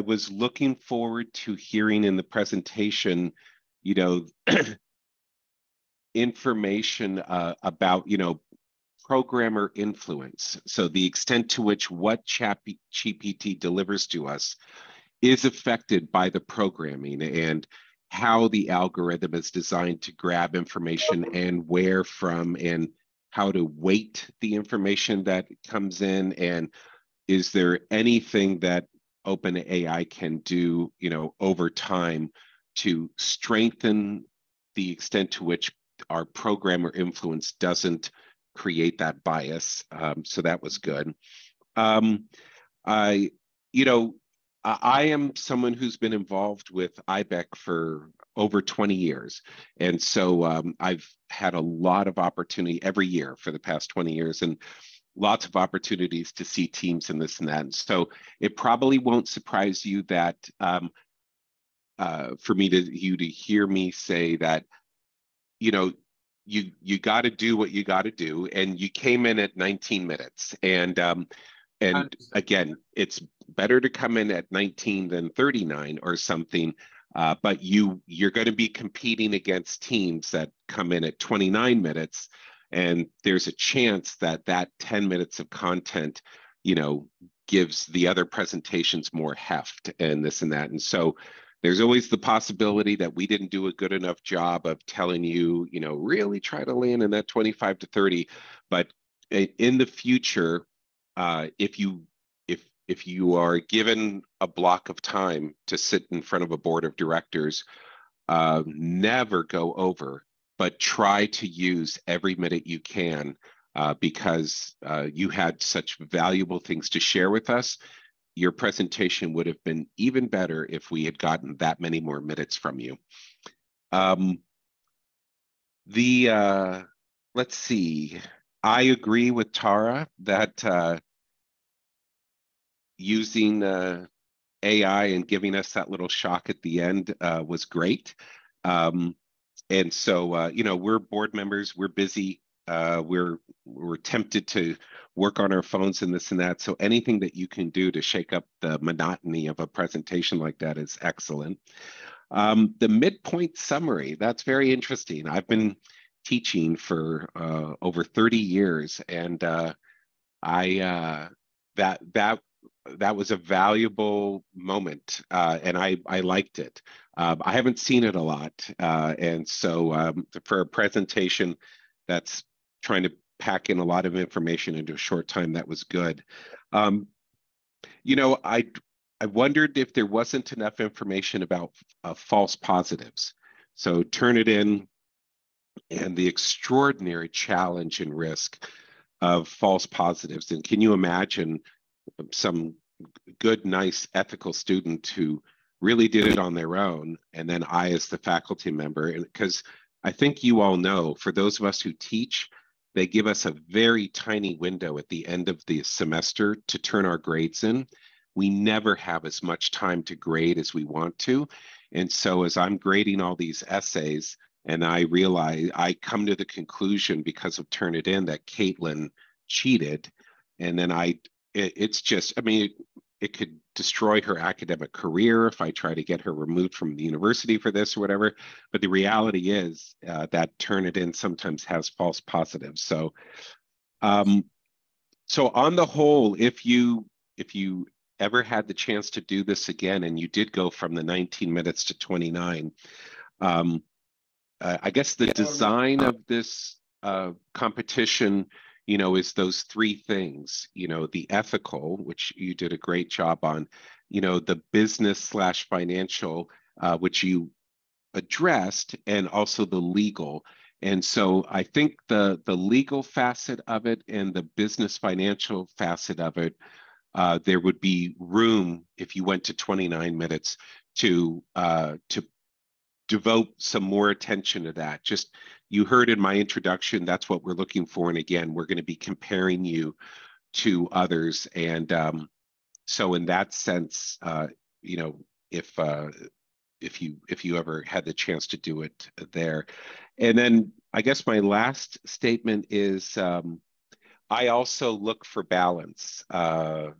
was looking forward to hearing in the presentation, information about, programmer influence. So the extent to which what ChatGPT delivers to us is affected by the programming and how the algorithm is designed to grab information and where from, and how to weight the information that comes in, and is there anything that OpenAI can do, over time to strengthen the extent to which our programmer influence doesn't create that bias. So that was good. I am someone who's been involved with IBEC for over 20 years. And so I've had a lot of opportunity every year for the past 20 years, and lots of opportunities to see teams and this and that. And so it probably won't surprise you that for you to hear me say that, you got to do what you got to do, and you came in at 19 minutes. And again, it's better to come in at 19 than 39 or something. But you're going to be competing against teams that come in at 29 minutes. And there's a chance that 10 minutes of content, gives the other presentations more heft and this and that. And so there's always the possibility that we didn't do a good enough job of telling you, really try to land in that 25 to 30. But in the future, if you are given a block of time to sit in front of a board of directors, never go over, but try to use every minute you can, because you had such valuable things to share with us. Your presentation would have been even better if we had gotten that many more minutes from you. Let's see. I agree with Tara that using AI and giving us that little shock at the end was great. And so, we're board members, we're busy, we're tempted to work on our phones and this and that. So anything that you can do to shake up the monotony of a presentation like that is excellent. The midpoint summary, that's very interesting. I've been teaching for over 30 years, and that was a valuable moment, and I liked it. I haven't seen it a lot, and so for a presentation that's trying to pack in a lot of information into a short time, that was good. I wondered if there wasn't enough information about false positives. So Turnitin and the extraordinary challenge and risk of false positives. And can you imagine some good, nice, ethical student who really did it on their own, and then I as the faculty member? Because I think you all know, for those of us who teach, they give us a very tiny window at the end of the semester to turn our grades in. We never have as much time to grade as we want to. And so as I'm grading all these essays, and I realize, I come to the conclusion because of Turnitin that Caitlin cheated. And then it's just, it could destroy her academic career if I try to get her removed from the university for this or whatever. But the reality is that Turnitin sometimes has false positives. So, so on the whole, if you ever had the chance to do this again, and you did go from the 19 minutes to 29, I guess the design of this competition, is those three things, the ethical, which you did a great job on, the business/financial, which you addressed, and also the legal. And so I think the legal facet of it and the business financial facet of it, there would be room, if you went to 29 minutes, to devote some more attention to that. Just, you heard in my introduction, that's what we're looking for. And again, we're going to be comparing you to others. And so in that sense, if you ever had the chance to do it there. And then I guess my last statement is, I also look for balance. And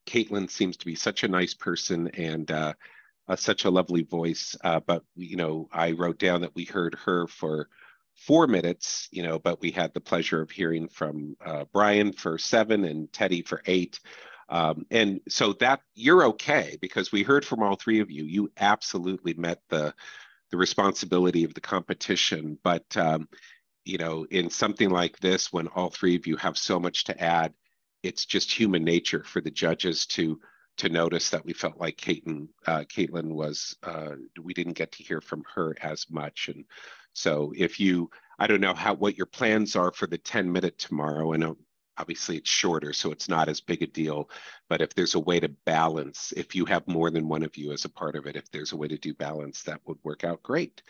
Caitlin seems to be such a nice person, and such a lovely voice. But I wrote down that we heard her for 4 minutes, but we had the pleasure of hearing from Brian for 7 and Teddy for 8. And so that you're okay, because we heard from all 3 of you. You absolutely met the responsibility of the competition. But, in something like this, when all 3 of you have so much to add, it's just human nature for the judges to notice that we felt like Caitlin was, we didn't get to hear from her as much. And so I don't know what your plans are for the 10-minute tomorrow. I know obviously it's shorter, so it's not as big a deal, but if there's a way to balance, if you have more than one of you as a part of it, if there's a way to do balance, that would work out great.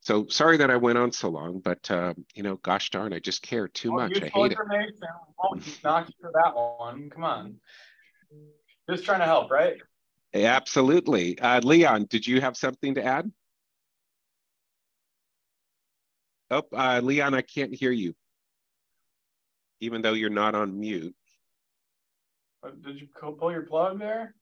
So sorry that I went on so long, but gosh darn, I just care too much. I hate it. Knock you for that one. Come on. Just trying to help, right? Absolutely. Leon, did you have something to add? Oh, Leon, I can't hear you, even though you're not on mute. Did you pull your plug there?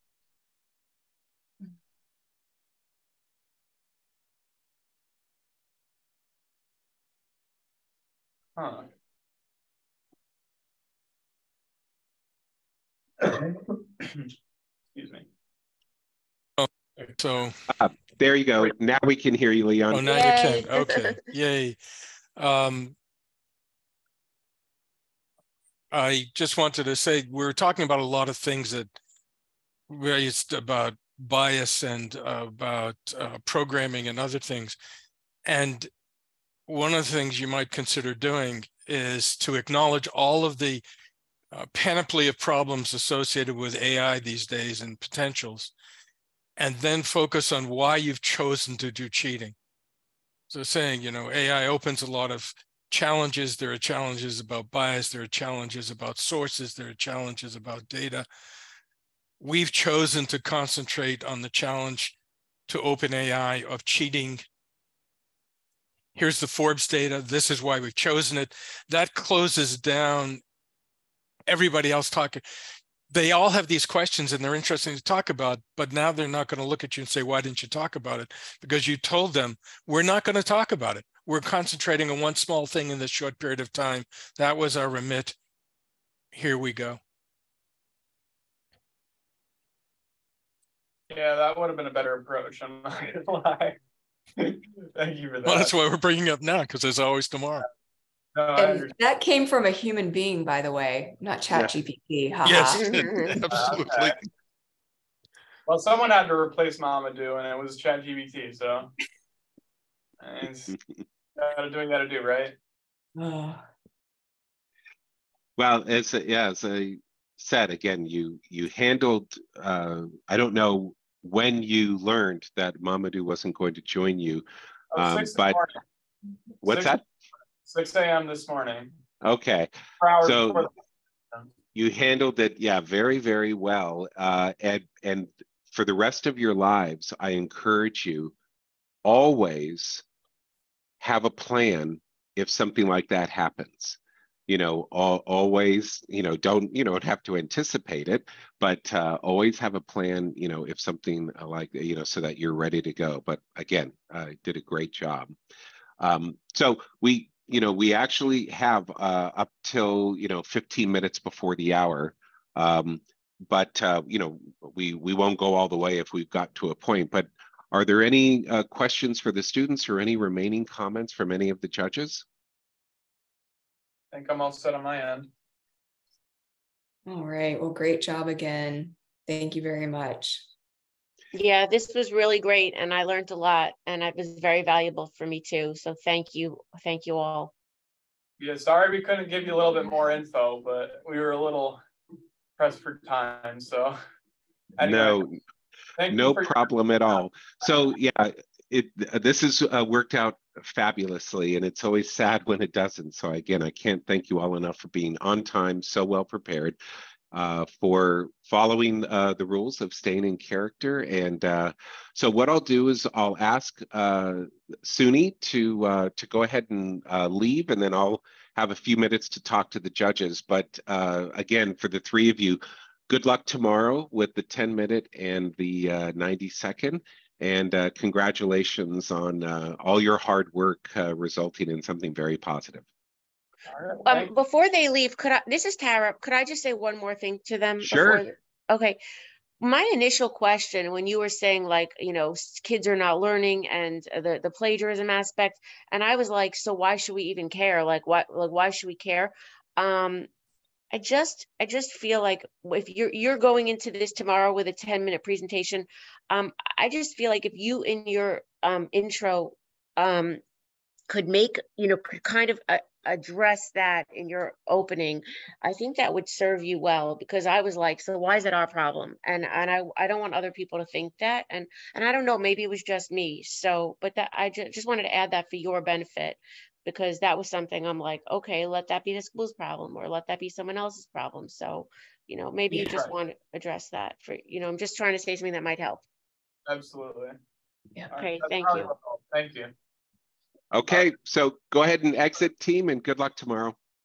Huh. Excuse me. Oh, so there you go. Now we can hear you, Leon. Oh, now you can. Okay. Yay. I just wanted to say we're talking about a lot of things that raised about bias and about programming and other things. And one of the things you might consider doing is to acknowledge all of the panoply of problems associated with AI these days and potentials, and then focus on why you've chosen to do cheating. So saying, AI opens a lot of challenges. There are challenges about bias. There are challenges about sources. There are challenges about data. We've chosen to concentrate on the challenge to OpenAI of cheating. Here's the Forbes data. This is why we've chosen it. That closes down everybody else talking. They all have these questions and they're interesting to talk about, but now they're not going to look at you and say, why didn't you talk about it? Because you told them, we're not going to talk about it. We're concentrating on one small thing in this short period of time. That was our remit. Here we go. Yeah, that would have been a better approach. I'm not going to lie. Thank you for that. Well, that's why we're bringing it up now, because there's always tomorrow. No, And that came from a human being, by the way, not ChatGPT. Yeah. Yes, absolutely. Okay. Well, someone had to replace Mamadou, and it was ChatGPT. So, gotta do, right? Well, as I said, again, you handled. I don't know when you learned that Mamadou wasn't going to join you, but what's that? 6 a.m. this morning. Okay, so you handled it, very, very well. And for the rest of your lives, I encourage you always have a plan if something like that happens. Always, don't have to anticipate it, but always have a plan, if something like, so that you're ready to go. But again, did a great job. So we actually have up till 15 minutes before the hour, but we won't go all the way if we've got to a point. But are there any questions for the students or any remaining comments from any of the judges? I think I'm all set on my end. All right. Well, great job again. Thank you very much. Yeah, this was really great, and I learned a lot, and it was very valuable for me too. So thank you all. Yeah, sorry we couldn't give you a little bit more info, but we were a little pressed for time. So anyway, no problem at all. So yeah, this has worked out fabulously, and it's always sad when it doesn't. So again, I can't thank you all enough for being on time, so well prepared, for following the rules of staying in character. And so what I'll do is I'll ask SUNY to go ahead and leave, and then I'll have a few minutes to talk to the judges. But again, for the 3 of you, good luck tomorrow with the 10-minute and the 90-second. And congratulations on all your hard work resulting in something very positive. Before they leave, this is Tara, could I just say one more thing to them? Sure. Okay. My initial question when you were saying, like, kids are not learning and the plagiarism aspect, and I was like, so why should we even care? Like, why should we care? I just feel like if you're going into this tomorrow with a 10-minute presentation, I just feel like if you in your intro could make, could kind of address that in your opening, I think that would serve you well, because I was like, so why is it our problem? And I don't want other people to think that, and I don't know, maybe it was just me. So, but that I just wanted to add that for your benefit, because that was something I'm like, okay, let that be the school's problem, or let that be someone else's problem. So, maybe you just want to address that for, I'm just trying to say something that might help. Absolutely. Yeah. Okay, thank you. Thank you. Okay, so go ahead and exit, team, and good luck tomorrow.